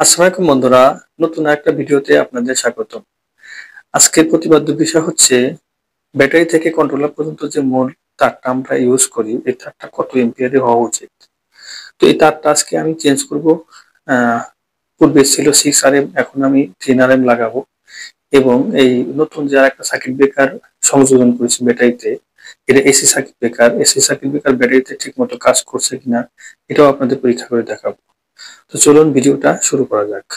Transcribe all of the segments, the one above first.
আসসালামু আলাইকুম বন্ধুরা, নতুন একটা ভিডিওতে আপনাদের স্বাগত। আজকের প্রতিপাদ্য বিষয় হচ্ছে ব্যাটারি থেকে কন্ট্রোলার পর্যন্ত যে মূল তারটা আমরা ইউজ করি, এই তারটা কত এম্পিয়ারের হওয়া উচিত। তো এই তারটা আজকে আমি চেঞ্জ করব। পূর্বে ছিল 6 RM, এখন আমি 3 RM লাগাবো। এবং এই নতুন যে একটা সার্কিট ব্রেকার সংযোজন করেছি ব্যাটারিতে, এটা এসি সার্কিট ব্রেকার ব্যাটারিতে ঠিক মতো কাজ করছে কিনা এটাও আপনাদের পরীক্ষা করে দেখাবো। তো চলুন ভিডিওটা শুরু করা যাক।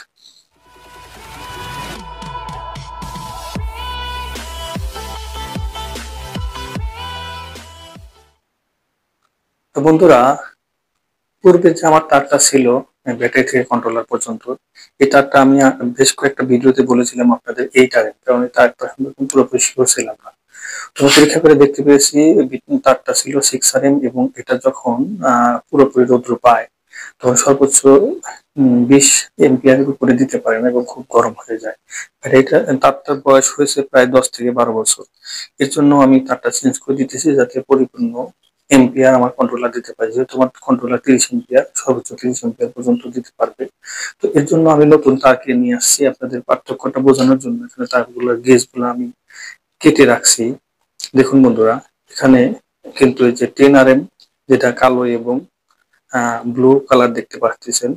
তো বন্ধুরা, পূর্বে যে আমার তারটা ছিল ব্যাটারি থেকে কন্ট্রোলার পর্যন্ত, এই তারটা আমি বেশ কয়েকটা ভিডিওতে বলেছিলাম আপনাদের এই তারে, কারণ এই তারটা সম্পর্কে পুরোপুরি শিওর ছিলাম না। তো পরীক্ষা করে দেখতে পেরেছি তারটা ছিল 6 RM, এবং এটা যখন পুরোপুরি রৌদ্র পায় তখন সর্বোচ্চ 20 এম্পিয়ারের উপরে দিতে পারে না এবং খুব গরম হয়ে যায়। আর এটা তারটার বয়স হয়েছে প্রায় 10 থেকে 12 বছর। এর জন্য আমি তারটা চেঞ্জ করে দিতেছি যাতে পরিপূর্ণ এম্পিয়ার আমার কন্ট্রোলার দিতে পারে, যেহেতু আমার কন্ট্রোলার 30 এম্পিয়ার, সর্বোচ্চ 30 এম্পিয়ার পর্যন্ত দিতে পারবে। তো এর জন্য আমি নতুন তার কিনে নিয়ে আসছি আপনাদের পার্থক্যটা বোঝানোর জন্য। এখানে তারগুলোর গেজগুলো আমি কেটে রাখছি। দেখুন বন্ধুরা, এখানে কিন্তু এই যে 10 RM, যেটা কালো এবং ব্লু কালার দেখতে পাচ্ছেন,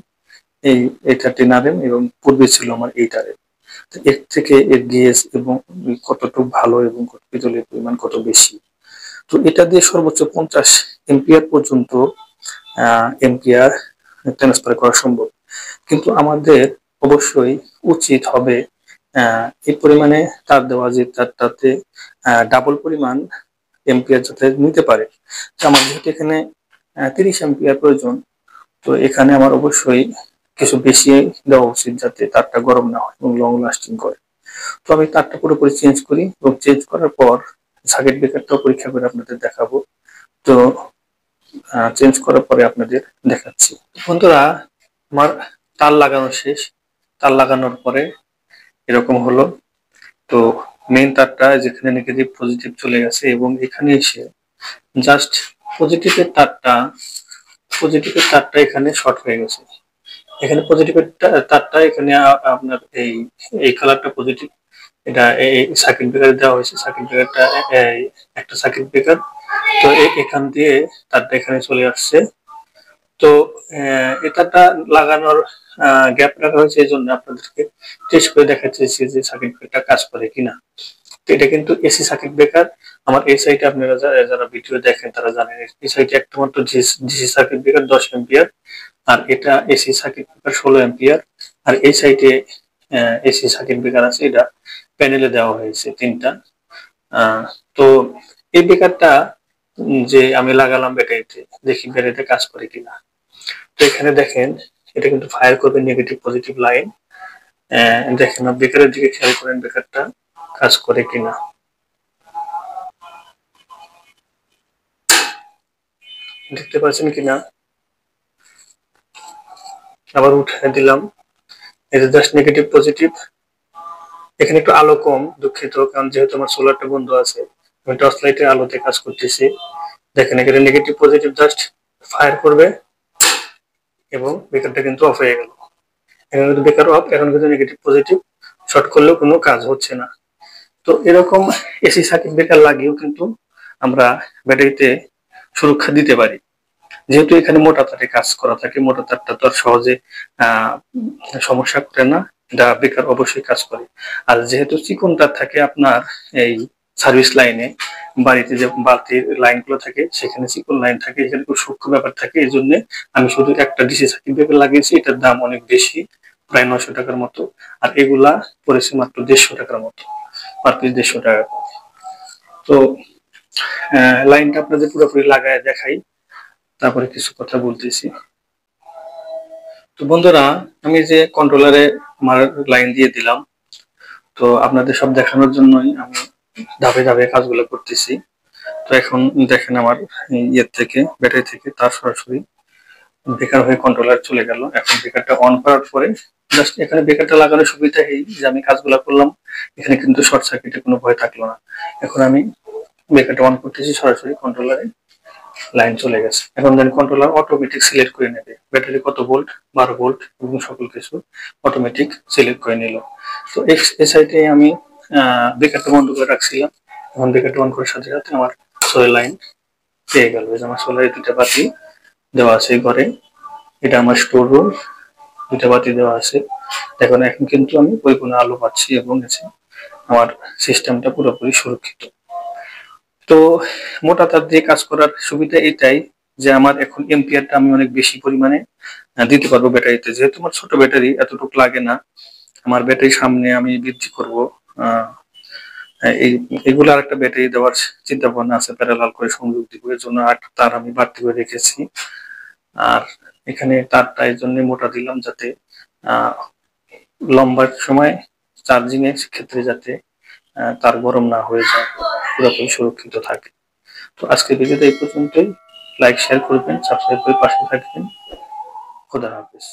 এটা 10 RM এবং পূর্বে ছিল আমার 8 RM। এর থেকে এর গেজ এবং কতটুকু ভালো এবং বিদ্যুতের পরিমাণ কত বেশি। তো এটা দিয়ে সর্বোচ্চ 50 এম্পিয়ার পর্যন্ত এম্পিয়ার ট্রান্সফার করা সম্ভব। কিন্তু আমাদের অবশ্যই উচিত হবে এই পরিমাণে তার দেওয়া যে তারটাতে ডাবল পরিমাণ এম্পিয়ার যাতে নিতে পারে। তো আমার যেহেতু এখানে 30 এম্পিয়ার প্রয়োজন, তো এখানে আমার অবশ্যই কিছু বেশি দেওয়া উচিত যাতে তারটা গরম না হয় এবং লং লাস্টিং করে। তো আমি তারটা পুরোপুরি চেঞ্জ করি এবং চেঞ্জ করার পর সার্কিট ব্রেকারটাও পরীক্ষা করে আপনাদের দেখাবো। তো চেঞ্জ করার পরে আপনাদের দেখাচ্ছি। বন্ধুরা, আমার তার লাগানো শেষ। তার লাগানোর পরে এরকম হলো। তো মেইন তারটা যেখানে নেগেটিভ পজিটিভ চলে গেছে এবং এখানে এসে জাস্ট পজিটিভের তারটা এখানে শর্ট হয়ে গেছে। এখানে পজিটিভের তারটা এখানে আপনার এই কালারটা পজিটিভ, এটা এই সার্কিট ব্রেকার দেওয়া হয়েছে। সার্কিট ব্রেকারটা একটা সার্কিট ব্রেকার, তো এখান দিয়ে তারটা এখানে চলে আসছে। তো এটাটা লাগানোর গ্যাপ রাখা হয়েছে এই জন্য আপনাদেরকে টেস্ট করে দেখাচ্ছি যে সার্কিট ব্রেকারটা কাজ করে কিনা। তো এটা কিন্তু এসি সার্কিট ব্রেকার। আমার এই সাইডে আপনারা যারা ভিডিও দেখেন তারা জানেন, এই সাইডে একটা মাত্র ডিসি সার্কিট ব্রেকার 10 এম্পিয়ার, আর এটা এসি সার্কিট ব্রেকার 16 এম্পিয়ার। আর এই সাইডে এসি সার্কিট ব্রেকার আছে, এটা প্যানেলে দেওয়া হয়েছে 3টা। তো এই ব্রেকারটা যে আমি লাগালাম ব্যাটারিতে, দেখি ব্যাটারিতে কাজ করে কিনা। তো এখানে দেখেন, এটা কিন্তু ফায়ার করবে নেগেটিভ পজিটিভ লাইন। দেখেন ব্রেকারের দিকে খেয়াল করেন, ব্রেকারটা কাজ করে কিনা। দেখতে পাচ্ছেন কিনা, আবার উঠে দিলাম, এটা জাস্ট নেগেটিভ পজিটিভ। এখানে একটু আলো কম, দুঃখিত, কারণ যেহেতু আমার সোলারটা বন্ধ আছে, আমি টর্চ লাইটের আলোতে কাজ করতেছি। দেখেন এখানে নেগেটিভ পজিটিভ জাস্ট ফায়ার করবে এবং ব্রেকারটা কিন্তু অফ হয়ে গেল। এখন কিন্তু ব্রেকার অফ, এখন কিন্তু নেগেটিভ পজিটিভ শর্ট করলেও কোনো কাজ হচ্ছে না। তো এরকম এসি সার্কিট ব্রেকার লাগিয়েও কিন্তু আমরা ব্যাটারিতে সুরক্ষা দিতে পারি। যেহেতু এখানে মোটা তারে কাজ করা থাকে, মোটা তারটা তো আর সহজে সমস্যা করে না, এটা ব্রেকার অবশ্যই কাজ করে। আর যেহেতু চিকন তার থাকে আপনার এই সার্ভিস লাইনে, বাড়িতে যে বাতির লাইনগুলো থাকে সেখানে চিকন লাইন থাকে, এখানে খুব সূক্ষ্ম ব্যাপার থাকে। এই জন্য আমি শুধু একটা ডিসি সার্কিট ব্রেকার লাগিয়েছি, এটার দাম অনেক বেশি, প্রায় 900 টাকার মতো। আর এগুলা পড়েছে মাত্র 150 টাকার মতো, পার পিস 150 টাকা। তো লাইনটা আপনাদের পুরোপুরি লাগায় দেখাই, তারপরে কিছু কথা বলতেছি। তো বন্ধুরা, আমি যে কন্ট্রোলারে আমার লাইন দিয়ে দিলাম, তো আপনাদের সব দেখানোর জন্যই আমি ধাপে ধাপে কাজগুলো করতেছি। তো এখন দেখেন আমার ইয়ের থেকে, ব্যাটারি থেকে তার সরাসরি ব্রেকার হয়ে কন্ট্রোলার চলে গেল। এখন ব্রেকারটা অন করার পরে জাস্ট এখানে ব্রেকারটা লাগানোর সুবিধা এই যে আমি কাজগুলো করলাম, এখানে কিন্তু শর্ট সার্কিটের কোনো ভয় থাকলো না। এখন আমি ব্রেকারটা অন করতেছি সরাসরি কন্ট্রোলারে, লাইন চলে গেছে। এখন দেন কন্ট্রোলার অটোমেটিক সিলেক্ট করে নেবে ব্যাটারি কত ভোল্ট, 12 ভোল্ট এবং সকল কিছু অটোমেটিক সিলেক্ট করে নিল। তো এই সাইডে আমি ব্রেকারটা বন্ধ করে রাখছিলাম, এখন ব্রেকারটা অন করার সাথে সাথে আমার সোলার লাইন পেয়ে গেল। যে আমার সোলারের দুইটা বাতি দেওয়া আছে ঘরে, এটা আমার স্টোর রুম, দুইটা বাতি দেওয়া আছে। দেখুন এখন কিন্তু আমি পরিপূর্ণ আলো পাচ্ছি এবং আমার সিস্টেমটা পুরোপুরি সুরক্ষিত। তো মোটা তার দিয়ে কাজ করার সুবিধা এটাই যে আমার এখন এম্পিয়ারটা আমি অনেক বেশি পরিমাণে দিতে পারবো ব্যাটারিতে, যেহেতু আমার ছোট ব্যাটারি এতটুকু লাগে না। আমার ব্যাটারি সামনে আমি বৃদ্ধি করবো, এইগুলো আর একটা ব্যাটারি দেওয়ার চিন্তা ভাবনা আছে, প্যারালাল করে সংযোগ দিব, এর জন্য একটা তার আমি বাড়তি করে রেখেছি। আর এখানে তারটা এই জন্য মোটা দিলাম যাতে লম্বার সময় চার্জিং এর ক্ষেত্রে যাতে তার গরম না হয়ে যায়, পুরোপুরি সুরক্ষিত থাকে। তো আজকের ভিডিওটা এই পর্যন্তই। লাইক শেয়ার করবেন, সাবস্ক্রাইব করে পাশে থাকবেন। খোদা হাফেজ।